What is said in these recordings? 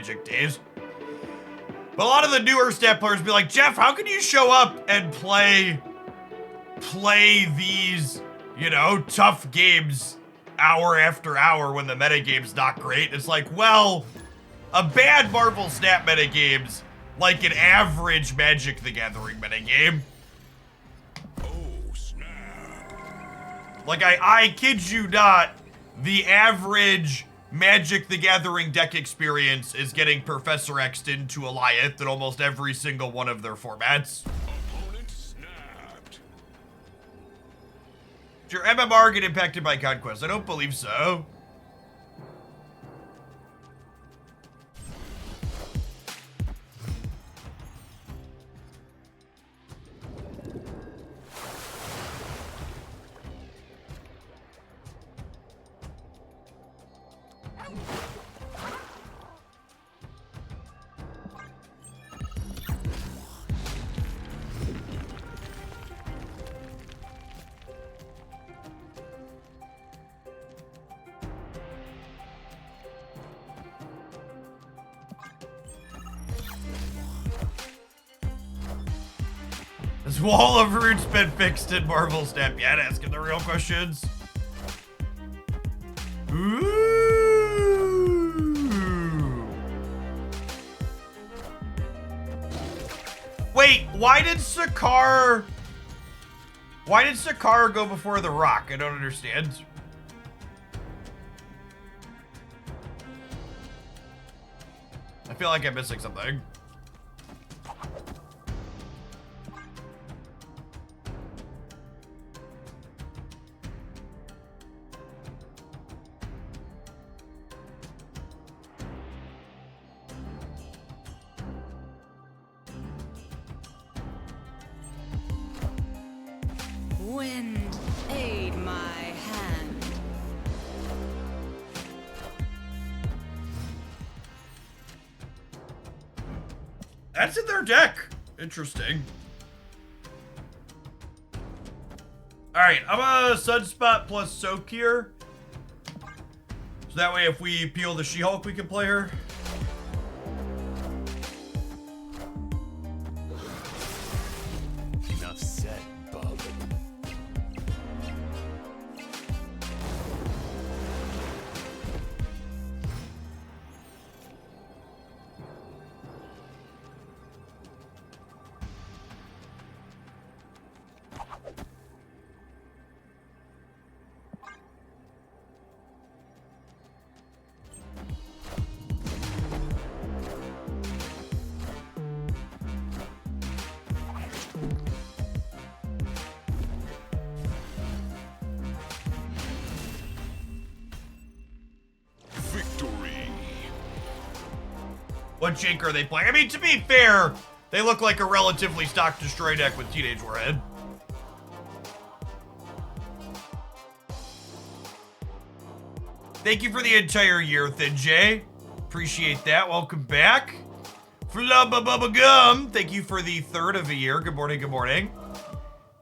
Magic days. But a lot of the newer stat players be like, Jeff, how can you show up and play these, you know, tough games hour after hour when the metagame's not great? It's like, well, a bad Marvel Snap metagame's like an average Magic the Gathering metagame. Oh, snap. Like, I kid you not, the average Magic the Gathering deck experience is getting Professor X'd into Alliath in almost every single one of their formats. Opponent snapped. Did your MMR get impacted by Conquest? I don't believe so. This wall of roots been fixed in Marvel Snap yet? Asking the real questions. Ooh. Wait, why did Sakar go before the Rock? I don't understand. I feel like I'm missing something. Wind, aid my hand. That's in their deck. Interesting. Alright, I'm a Sunspot plus Soak here. So that way if we peel the She-Hulk, we can play her. Enough said, bub. Victory. What Jink are they playing? I mean, to be fair, they look like a relatively stock destroy deck with Teenage Warhead. Thank you for the entire year, Thin J. Appreciate that. Welcome back. Flubba Bubba Gum, thank you for the third of a year. Good morning, good morning.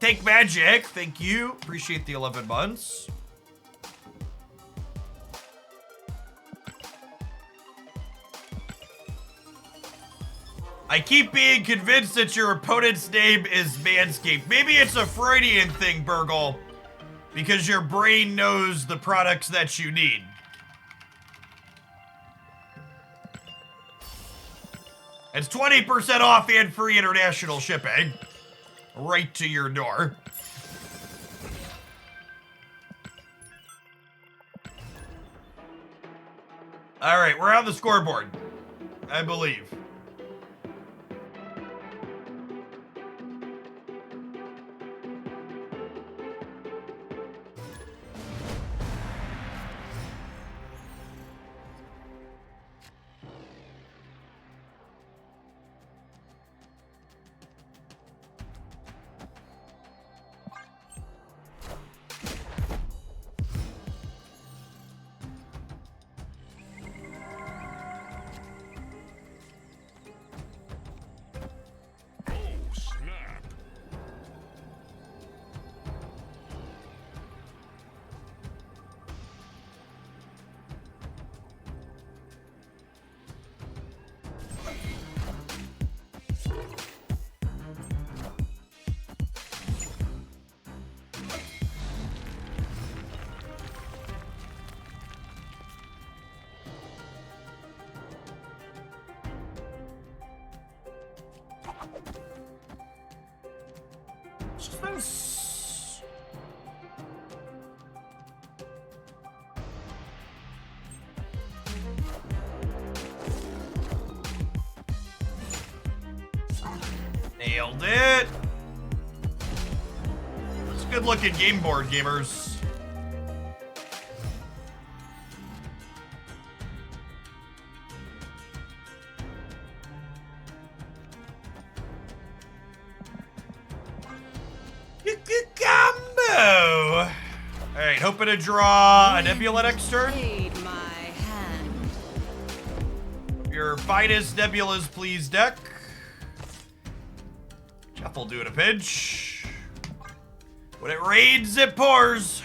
Take Magic, thank you. Appreciate the 11 months. I keep being convinced that your opponent's name is Manscaped. Maybe it's a Freudian thing, Burgle, because your brain knows the products that you need. It's 20% off and free international shipping. Right to your door. All right, we're on the scoreboard, I believe. once. Nailed it. It's a good looking game board, gamers. Combo! Alright, hoping to draw a Nebula next turn. Aid my hand. Your finest Nebulas, please, deck. Jeff will do it a pinch. When it rains, it pours.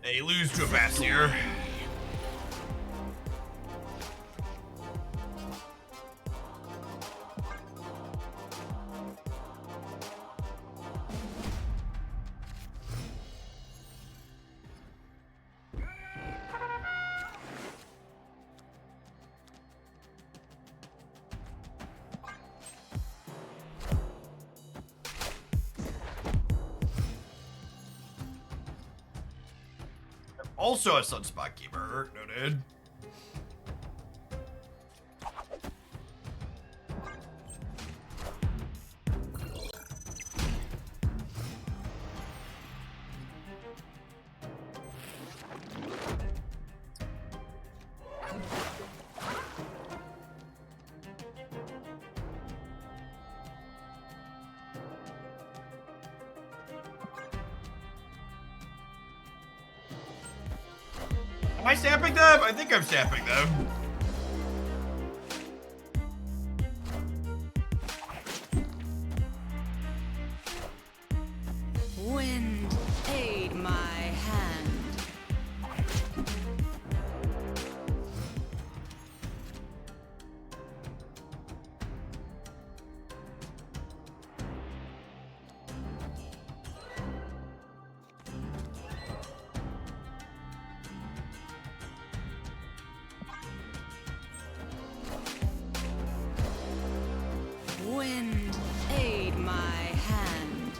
They lose to a Bastier. Also a Sunspot Keeper, noted. Am I stamping them? I think I'm stamping them. Wind, aid my hand. Wind, aid my hand.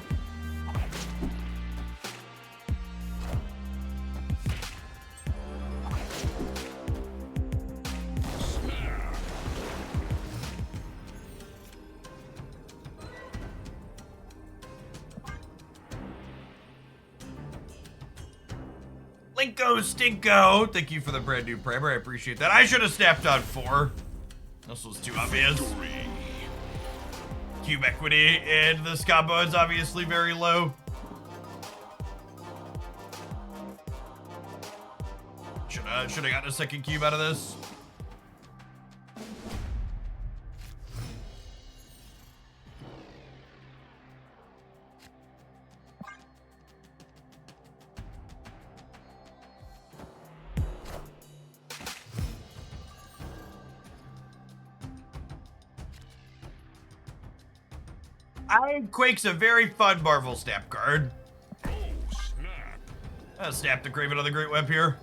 Linko Stinko, thank you for the brand new primer. I appreciate that. I should have snapped on 4. This was too obvious. Cube equity in this combo is obviously very low. Should have gotten a second cube out of this. Quake's a very fun Marvel Snap card. Oh, snap. I'll snap the Craven of the Great Web here.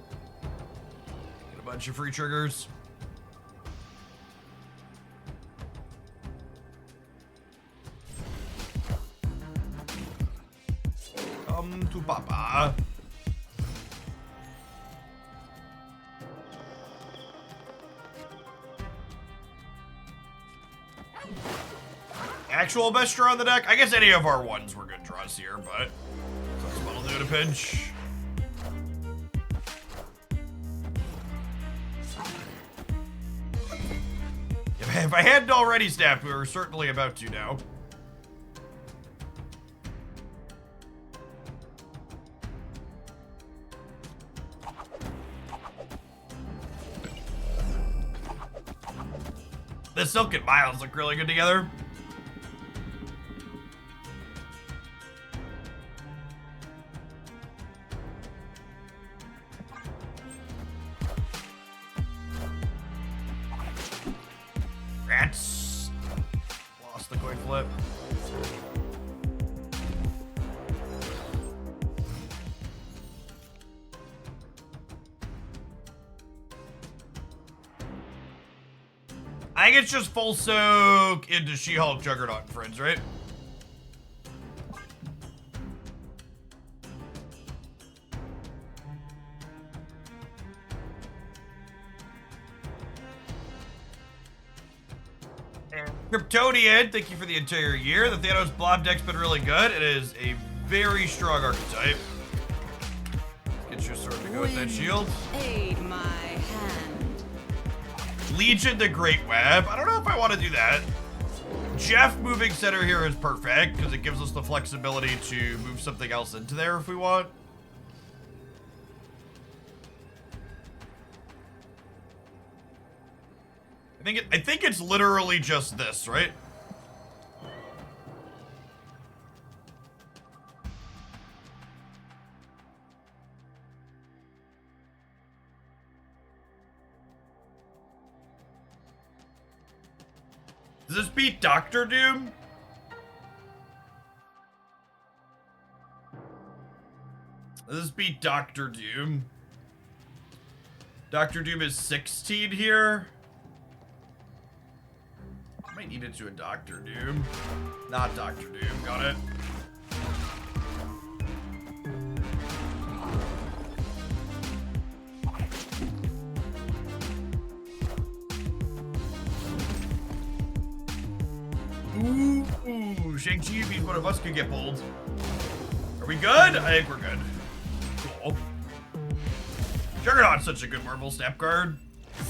Get a bunch of free triggers. Come to Papa. Actual best draw on the deck? I guess any of our ones were good draws here, but Sunspot will do it a pinch. If I hadn't already snapped, we were certainly about to now. The Silk and Miles look really good together. I think it's just full soak into She-Hulk, Juggernaut, and friends, right? Kryptonian, thank you for the entire year. The Thanos Blob deck's been really good. It is a very strong archetype. Get your sword to go with that shield. Aid my hand. Legion the Great Web. I don't know if I want to do that. Jeff moving center here is perfect because it gives us the flexibility to move something else into there if we want. I think it's literally just this, right? Does this beat Doctor Doom? Does this beat Doctor Doom? Doctor Doom is 16 here. Might need it to a Doctor Doom. Not Doctor Doom, got it. Ooh, Shang-Chi means one of us could get pulled. Are we good? I think we're good. Cool. Juggernaut's such a good Marvel Snap card.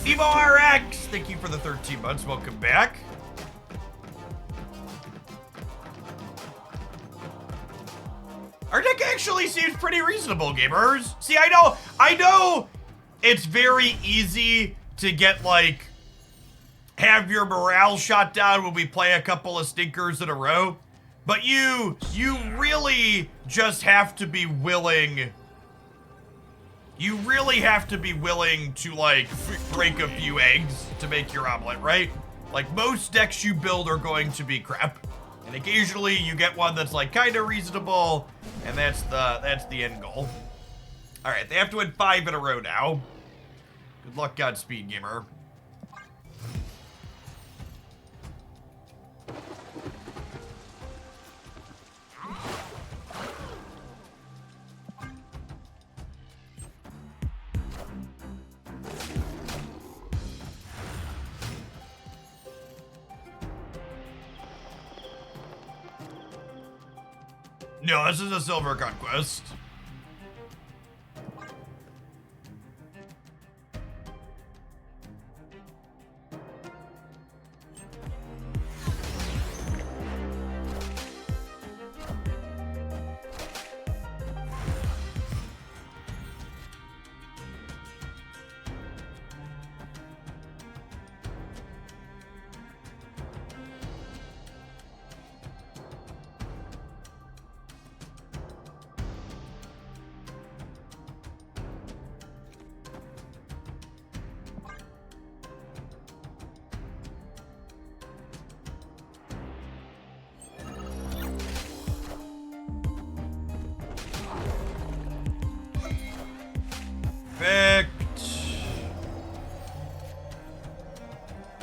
Evo RX, thank you for the 13 months. Welcome back. Our deck actually seems pretty reasonable, gamers. See, I know it's very easy to get, like, have your morale shot down when we play a couple of stinkers in a row. But you really just have to be willing. You really have to be willing to, like, break a few eggs to make your omelet, right? Like, most decks you build are going to be crap. And occasionally you get one that's like kind of reasonable, and that's the end goal. All right, they have to win 5 in a row now. Good luck, Godspeed, gamer. No, this is a silver Conquest.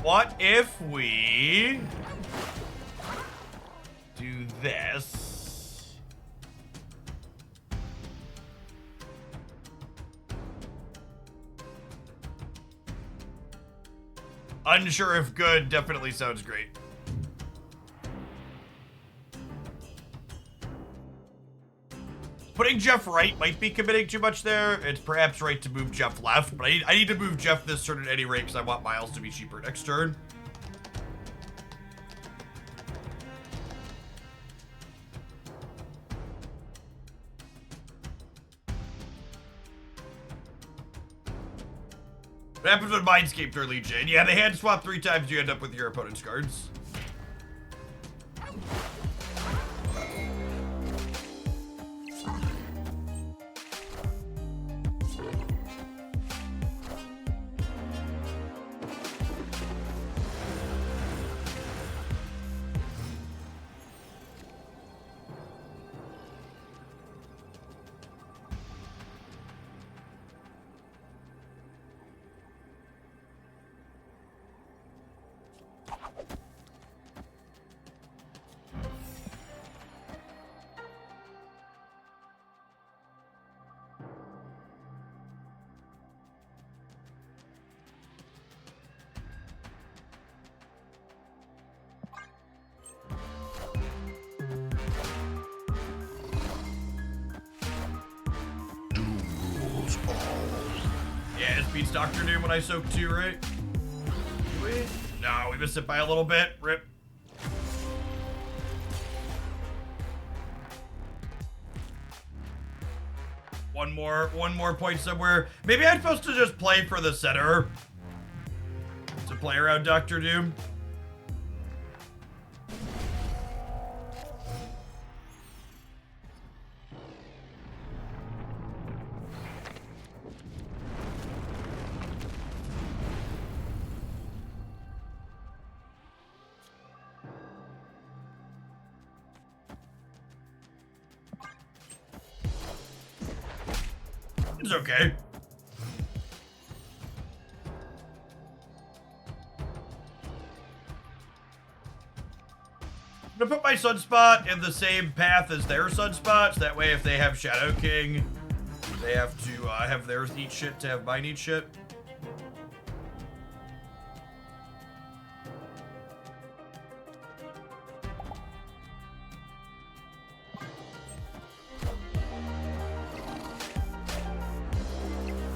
What if we do this? Unsure if good, definitely sounds great. Putting Jeff right might be committing too much there. It's perhaps right to move Jeff left, but I need to move Jeff this turn at any rate because I want Miles to be cheaper next turn. What happens when Mindscape or Legion? Yeah, they hand swap 3 times, you end up with your opponent's cards. Soaks all. Yeah, it beats Dr. Doom when I soak too, right? Do we? No, we missed it by a little bit. Rip. One more point somewhere. Maybe I'm supposed to just play for the center to play around Dr. Doom. It's okay. I'm gonna put my Sunspot in the same path as their Sunspots. That way, if they have Shadow King, they have to have theirs eat shit to have mine eat shit.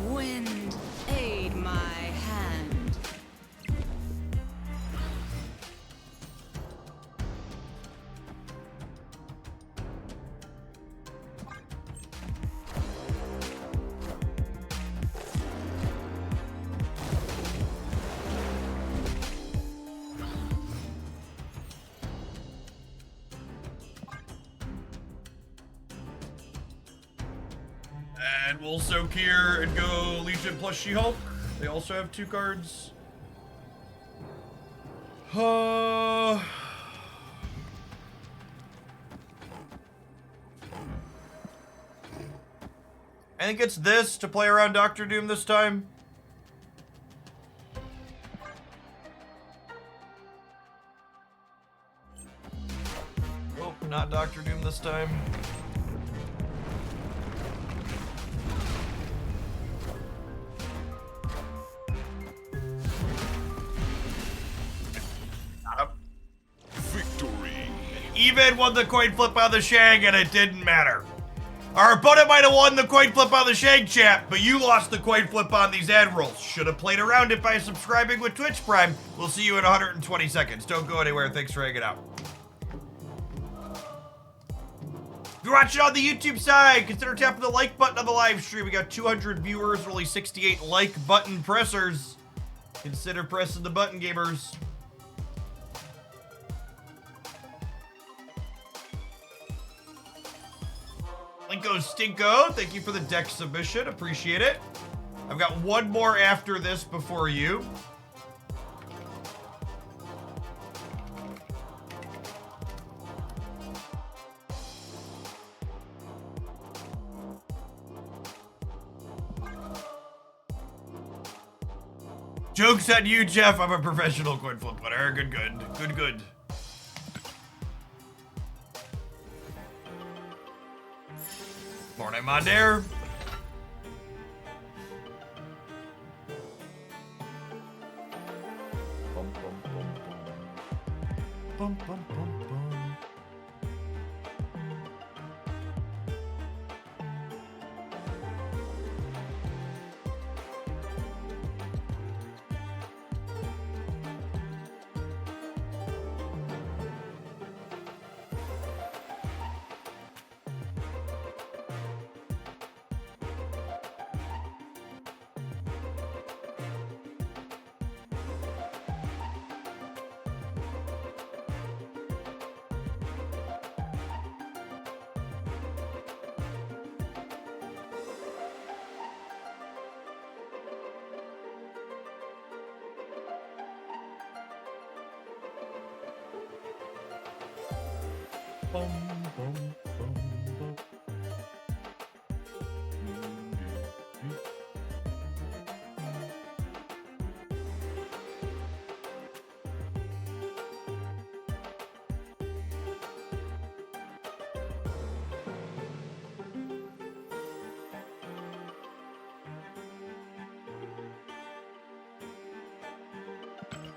Wind, aid my hand. And we'll soak here and go Legion plus She-Hulk. They also have 2 cards. I think it's this to play around Dr. Doom this time. Oh, not Dr. Doom this time. Victory. Even won the coin flip on the Shang, and it didn't matter. Our opponent might have won the coin flip on the Shang chat, but you lost the coin flip on these admirals. Should have played around it by subscribing with Twitch Prime. We'll see you in 120 seconds. Don't go anywhere. Thanks for hanging out. If you're watching on the YouTube side, consider tapping the like button on the live stream. We got 200 viewers, only 68 like button pressers. Consider pressing the button, gamers. Linko Stinko, thank you for the deck submission. Appreciate it. I've got one more after this before you. Joke's on you, Jeff. I'm a professional coin flip winner. Good, good. Good, good. Morning, my dear. Bum, bum, bum, bum. Bum, bum, bum, bum. Bum, bum, bum, bum.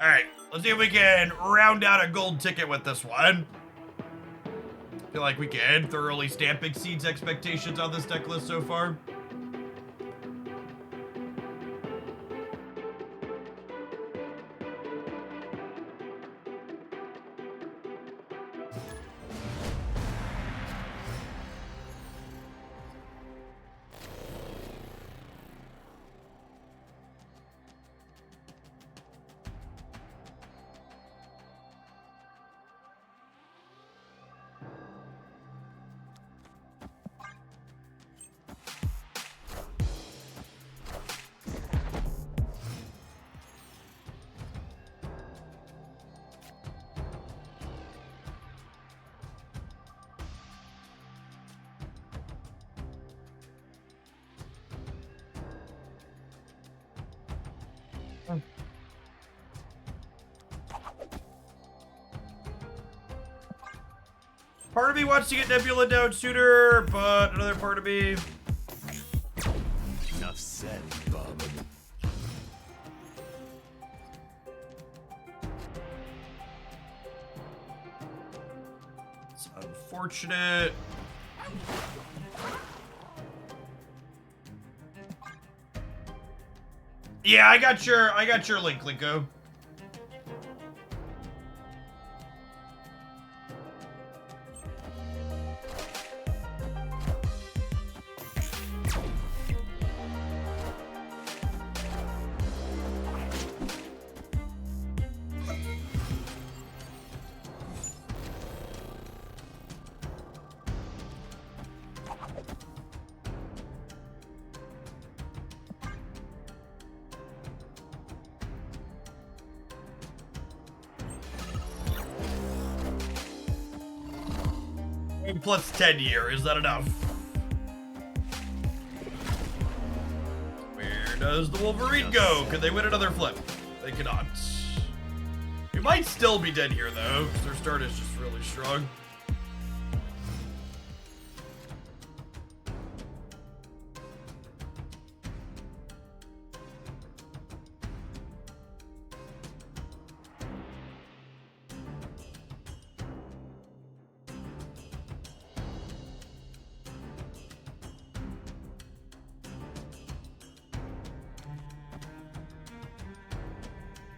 All right, let's see if we can round out a gold ticket with this one. Feel like we can thoroughly stamp exceeds expectations on this deck list so far. Part of me wants to get Nebula down sooner, but another part of me... Enough said, bub. It's unfortunate. Yeah, I got your link, Linko. Plus 10 year, is that enough? Where does the Wolverine go? Could they win another flip? They cannot. We might still be dead here though, because their start is just really strong.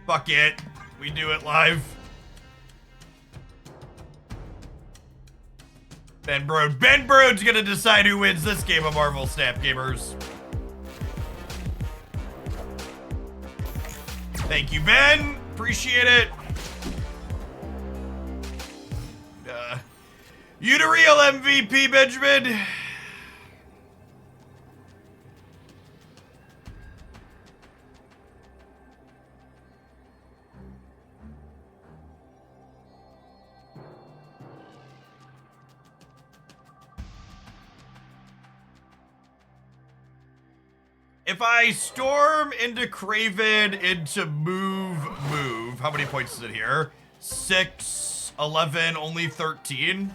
Fuck it. We do it live. Ben Brode. Ben Brode's gonna decide who wins this game of Marvel Snap, gamers. Thank you, Ben. Appreciate it. You the real MVP, Benjamin. If I storm into Craven into move, how many points is it here? 6, 11, only 13.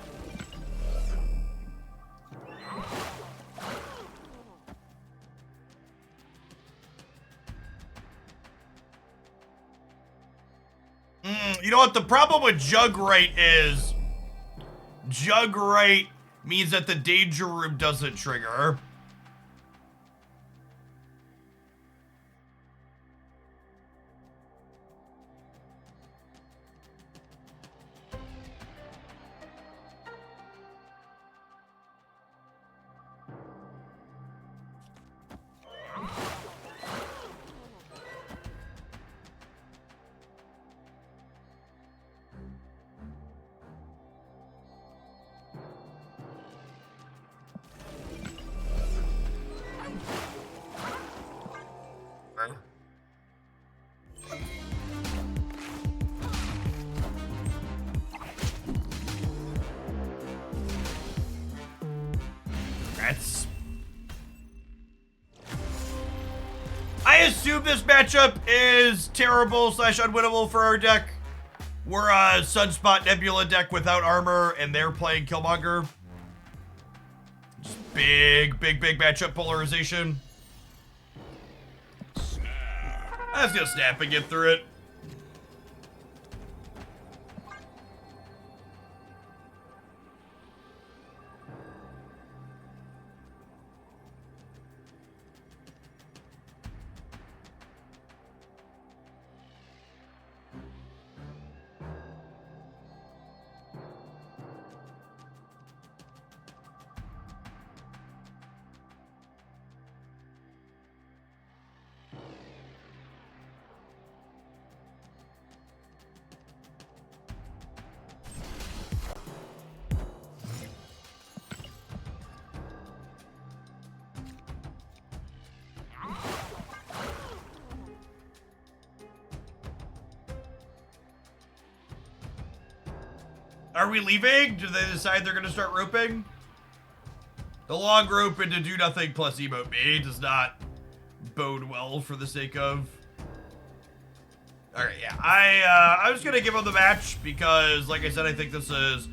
You know what the problem with Jugrite is? Jugrite means that the danger room doesn't trigger. I assume this matchup is terrible / unwinnable for our deck. We're a Sunspot Nebula deck without armor, and they're playing Killmonger. Just big matchup polarization. I was gonna snap and get through it. Are we leaving? Do they decide they're going to start roping? The long rope into do nothing plus emote me does not bode well for the sake of All right, yeah. I was gonna give them the match because, like I said, I think this is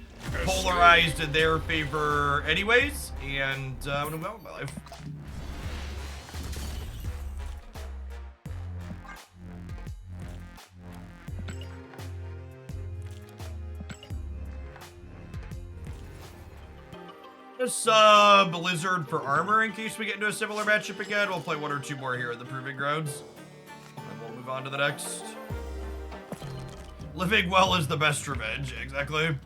polarized in their favor, anyways, and I'm gonna move on with my life. Sub Blizzard for armor in case we get into a similar matchup again. We'll play one or two more here in the Proving Grounds. And we'll move on to the next. Living well is the best revenge, exactly.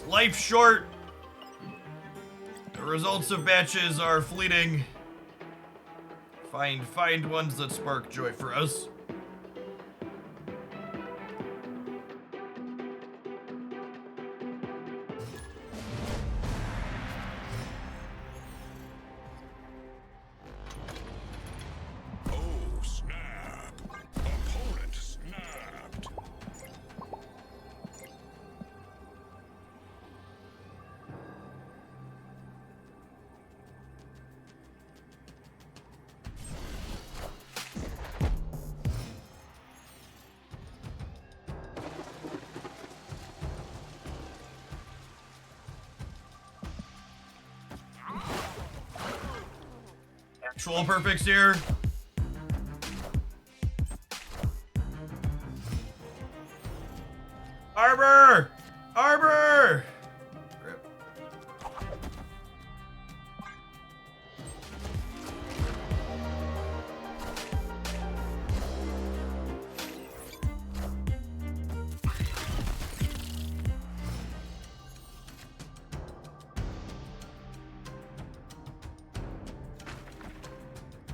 Life's short. The results of matches are fleeting. Find ones that spark joy for us. Actual perfects here. Arbor! Arbor! Rip.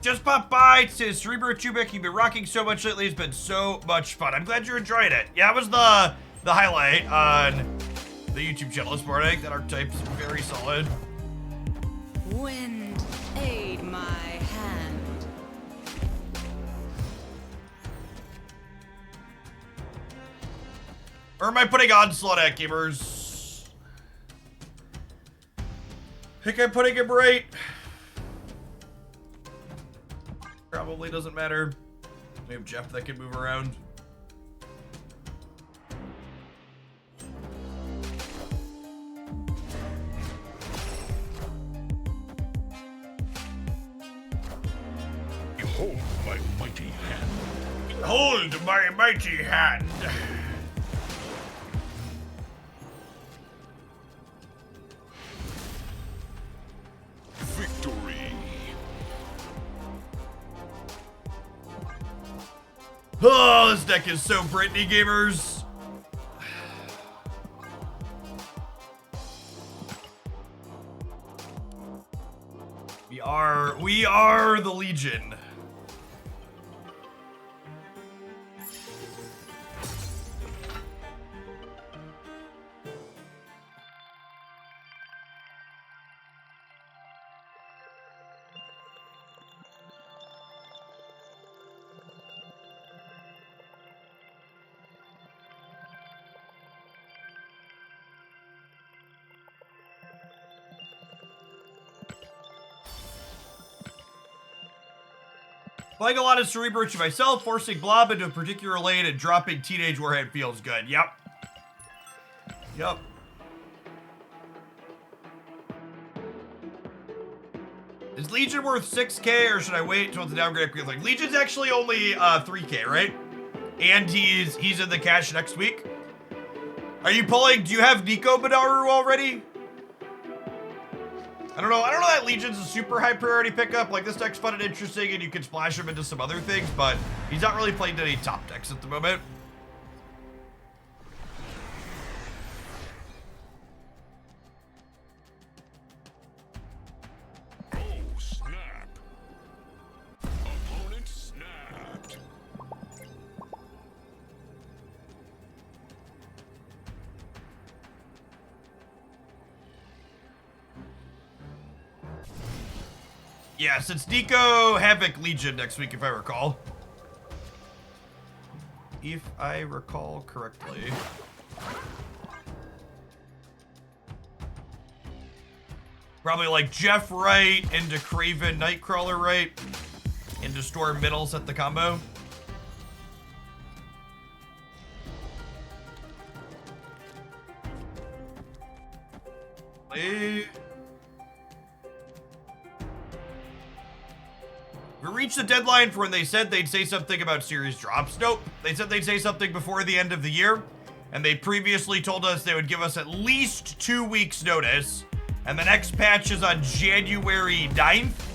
Just pop by, it says Cerebro Chubik, you've been rocking so much lately, it's been so much fun. I'm glad you're enjoying it. Yeah, it was the highlight on the YouTube channel this morning. That archetype's very solid. Wind, aid my hand. Or am I putting Onslaught at, gamers? Think I'm putting him right. Probably doesn't matter. We have Jeff that can move around. Behold my mighty hand. Behold my mighty hand. Victory. Oh, this deck is so Britney, gamers. We are the Legion. Playing a lot of Cerebro myself, forcing Blob into a particular lane and dropping Teenage Warhead feels good. Yep. Yep. Is Legion worth 6K or should I wait until it's a downgrade? Because like Legion's actually only 3K, right? And he's in the cache next week. Are you pulling? Do you have Nico Badaru already? I don't know that Legion's a super high priority pickup. Like, this deck's fun and interesting, and you can splash him into some other things, but he's not really playing any top decks at the moment. Oh, snap. Opponent snapped. Yes, it's Nico Havoc Legion next week, if I recall. If I recall correctly. Probably like Jeff Wright into Craven Nightcrawler Wright into to storm middle, set the combo. We reached the deadline for when they said they'd say something about series drops. Nope. They said they'd say something before the end of the year, and they previously told us they would give us at least 2 weeks notice, and the next patch is on January 9th,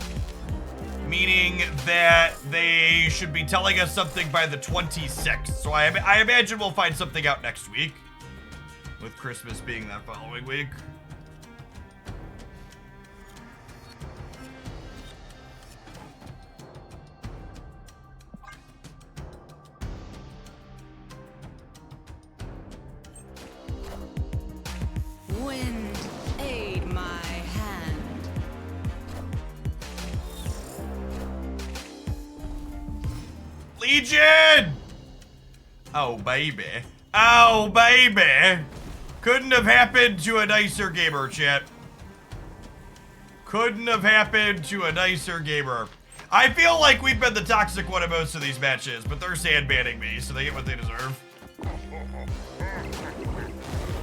meaning that they should be telling us something by the 26th. So I imagine we'll find something out next week, with Christmas being that following week. Wind, aid my hand. Legion! Oh, baby. Oh, baby. Couldn't have happened to a nicer gamer, chat. Couldn't have happened to a nicer gamer. I feel like we've been the toxic one in most of these matches, but they're sandbanning me, so they get what they deserve.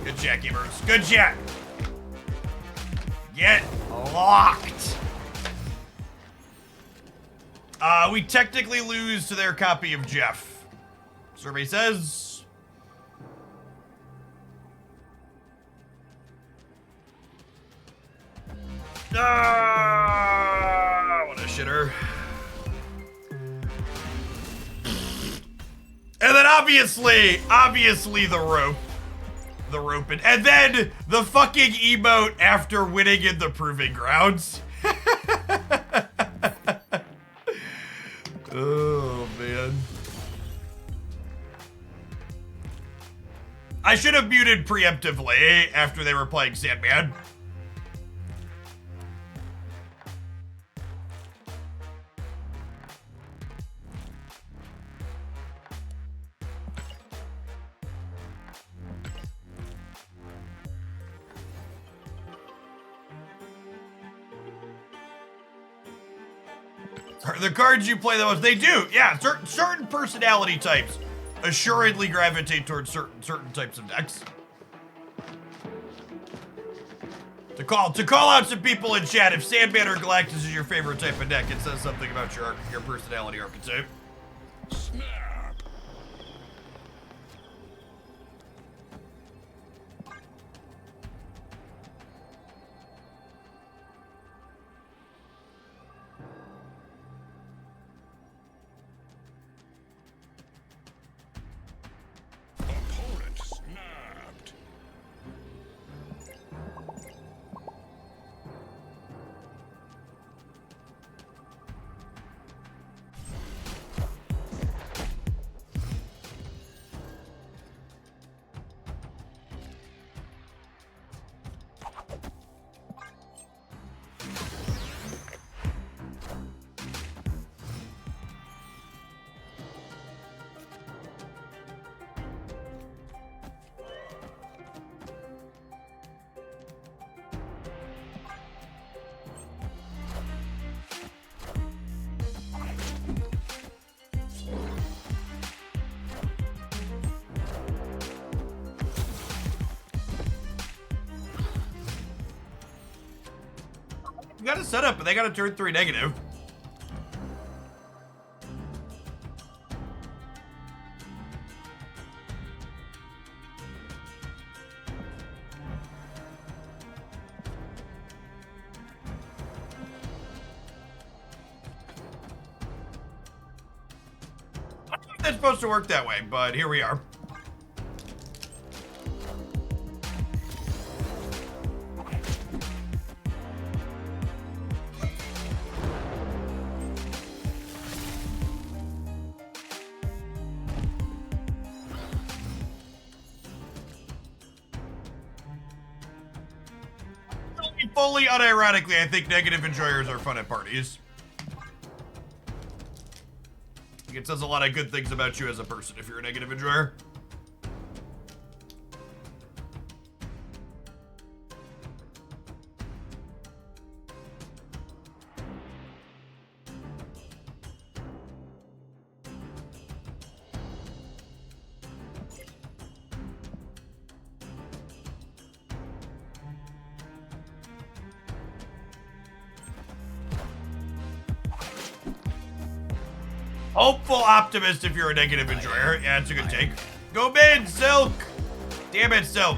Good chat, gamers. Good chat. Get locked. We technically lose to their copy of Jeff. Survey says. What a shitter. And then obviously the rope. The rope and then the fucking emote after winning in the proving grounds. Oh, man. I should have muted preemptively after they were playing Sandman. The cards you play the most, they do, yeah. Certain personality types assuredly gravitate towards certain types of decks. To call out some people in chat, if Sandman or Galactus is your favorite type of deck, it says something about your personality archetype. Snap. Opponent snapped. You got a setup, but they got a turn 3 negative. I don't think that's supposed to work that way, but here we are. Fully unironically, I think negative enjoyers are fun at parties. I think it says a lot of good things about you as a person if you're a negative enjoyer. Hopeful optimist if you're a negative enjoyer. Yeah, that's a good take. Go mid, Silk! Damn it, Silk.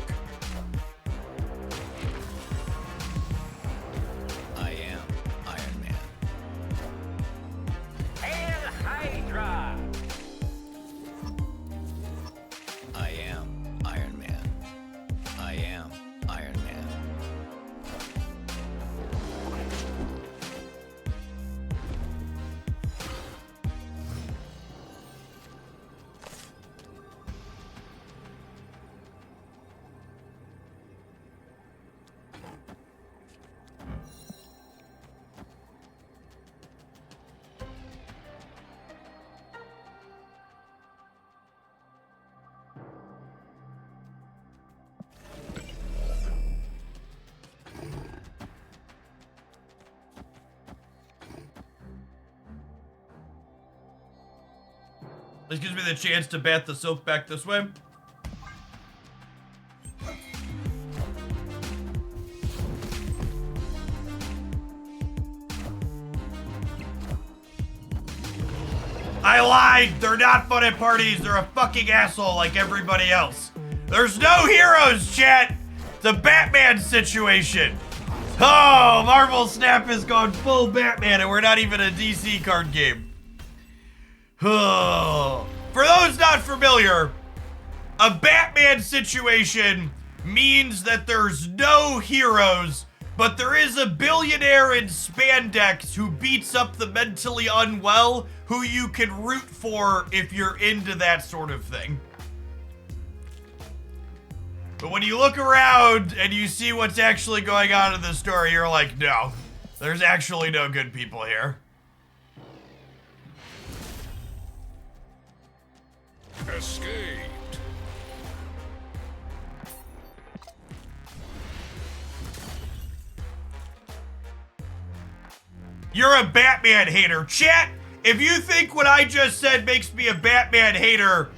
I am Iron Man. Hail Hydra! I am Iron Man. I am Iron Man. This gives me the chance to bat the Silk back this way. I lied! They're not fun at parties. They're a fucking asshole like everybody else. There's no heroes, chat! It's a Batman situation. Oh, Marvel Snap has gone full Batman and we're not even a DC card game. Oh. For those not familiar, a Batman situation means that there's no heroes, but there is a billionaire in spandex who beats up the mentally unwell who you can root for if you're into that sort of thing. But when you look around and you see what's actually going on in the story, you're like, no, there's actually no good people here. Escaped. You're a Batman hater. Chat, if you think what I just said makes me a Batman hater,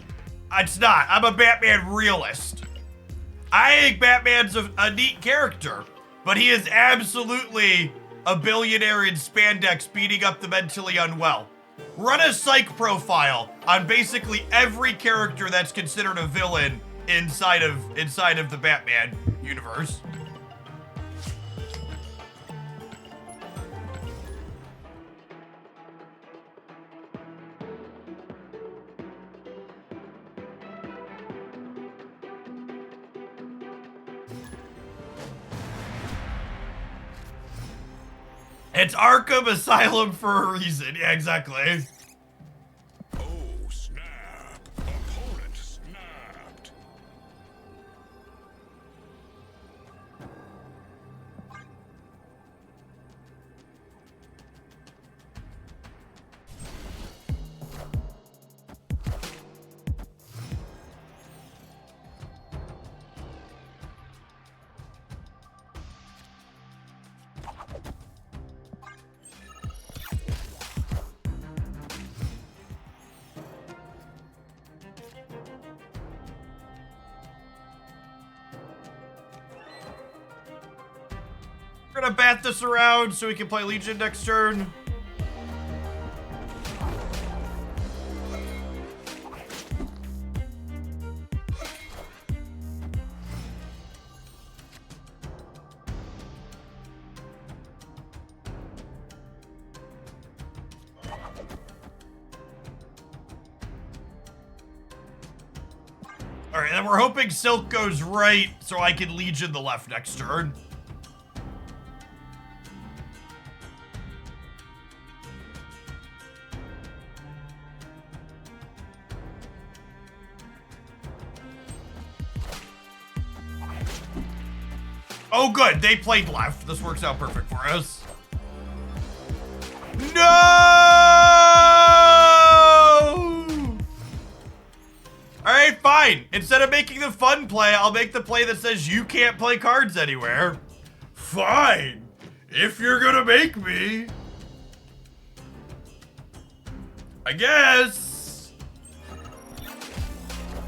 it's not. I'm a Batman realist. I think Batman's a neat character, but he is absolutely a billionaire in spandex beating up the mentally unwell. Run a psych profile on basically every character that's considered a villain inside of the Batman universe. It's Arkham Asylum for a reason. Yeah, exactly. Oh, snap. Opponent snapped. We're gonna bat this around so we can play Legion next turn. All right, then we're hoping Silk goes right so I can Legion the left next turn. Oh, good. They played left. This works out perfect for us. No! All right, fine. Instead of making the fun play, I'll make the play that says you can't play cards anywhere. Fine. If you're gonna make me. I guess.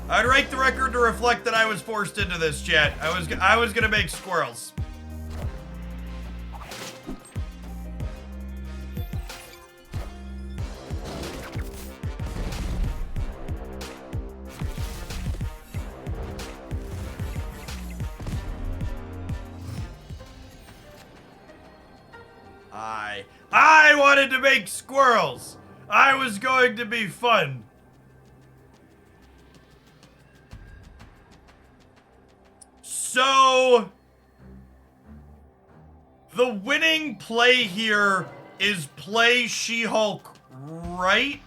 I'd write the record to reflect that I was forced into this, chat. I was gonna make squirrels. I wanted to make squirrels. I was going to be fun. So the winning play here is play She-Hulk, right?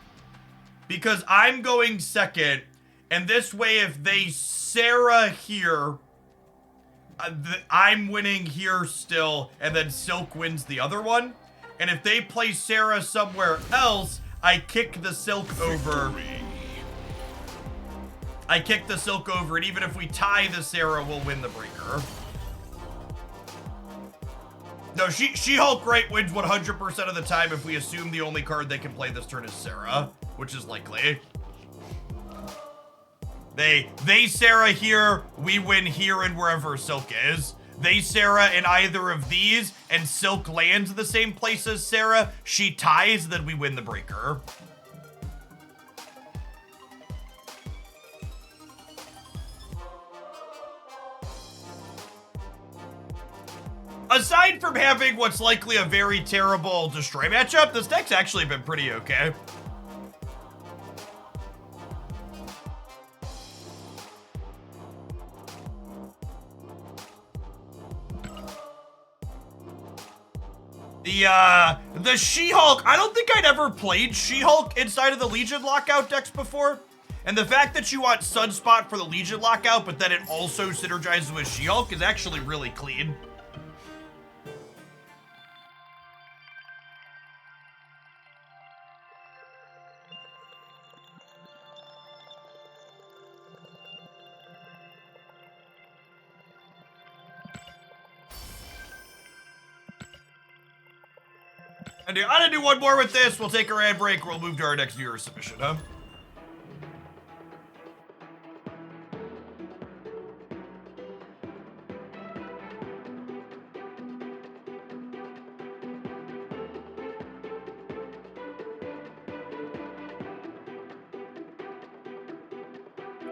Because I'm going second, and this way if they Sarah here, I'm winning here still, and then Silk wins the other one. And if they play Sarah somewhere else, I kick the Silk over. I kick the Silk over, and even if we tie the Sarah, we'll win the breaker. No, She-Hulk right wins 100% of the time if we assume the only card they can play this turn is Sarah, which is likely. They Sarah here, we win here and wherever Silk is. They Sarah in either of these, and Silk lands the same place as Sarah. She ties, then we win the breaker. Aside from having what's likely a very terrible destroy matchup, this deck's actually been pretty okay. The She-Hulk, I don't think I'd ever played She-Hulk inside of the Legion Lockout decks before. And the fact that you want Sunspot for the Legion Lockout, but then it also synergizes with She-Hulk is actually really clean. I'm gonna do one more with this. We'll take our ad break. We'll move to our next viewer submission, huh?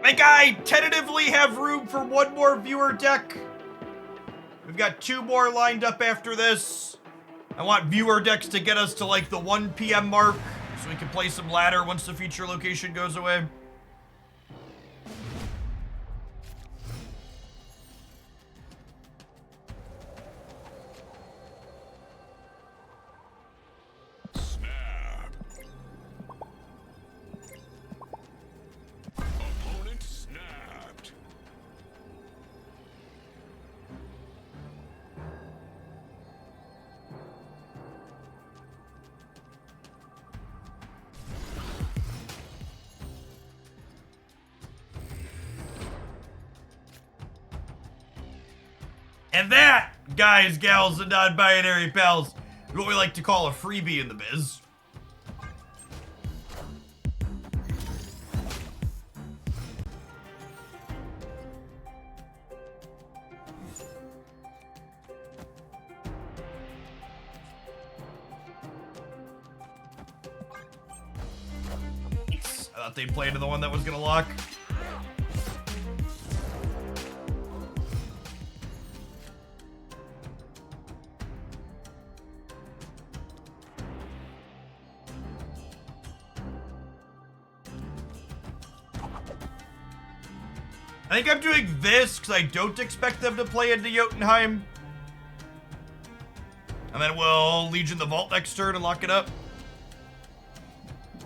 I think I tentatively have room for one more viewer deck. We've got 2 more lined up after this. I want viewer decks to get us to like the 1 p.m. mark so we can play some ladder once the feature location goes away. Snap. Opponent snapped. And that, guys, gals, and non-binary pals, is what we like to call a freebie in the biz. I thought they played to the one that was gonna lock. I think I'm doing this because I don't expect them to play into Jotunheim. And then we'll Legion the Vault next turn and lock it up.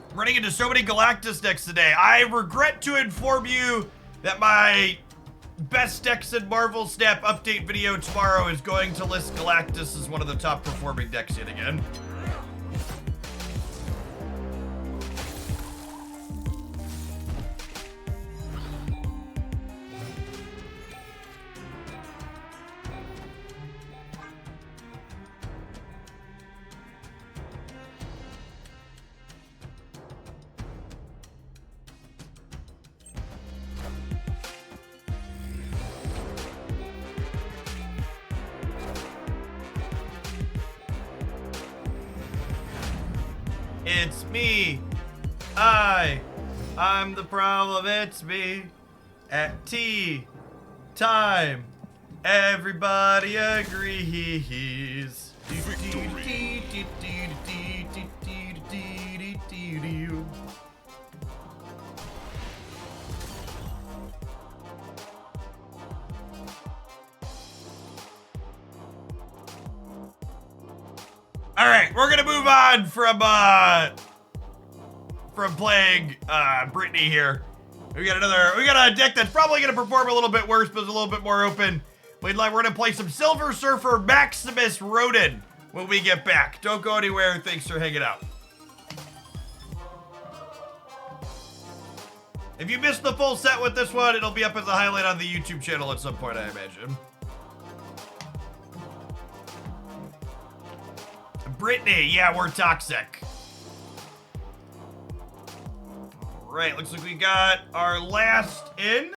I'm running into so many Galactus decks today. I regret to inform you that my best decks in Marvel Snap update video tomorrow is going to list Galactus as one of the top performing decks yet again. It's me. I'm the problem. It's me. At tea time, everybody agrees. All right, we're gonna move on from playing Brittany here. We got a deck that's probably gonna perform a little bit worse, but it's a little bit more open. We're gonna play some Silver Surfer Maximus Rodin when we get back. Don't go anywhere. Thanks for hanging out. If you missed the full set with this one, it'll be up as a highlight on the YouTube channel at some point, I imagine. Brittany, yeah, we're toxic. All right, looks like we got our last in.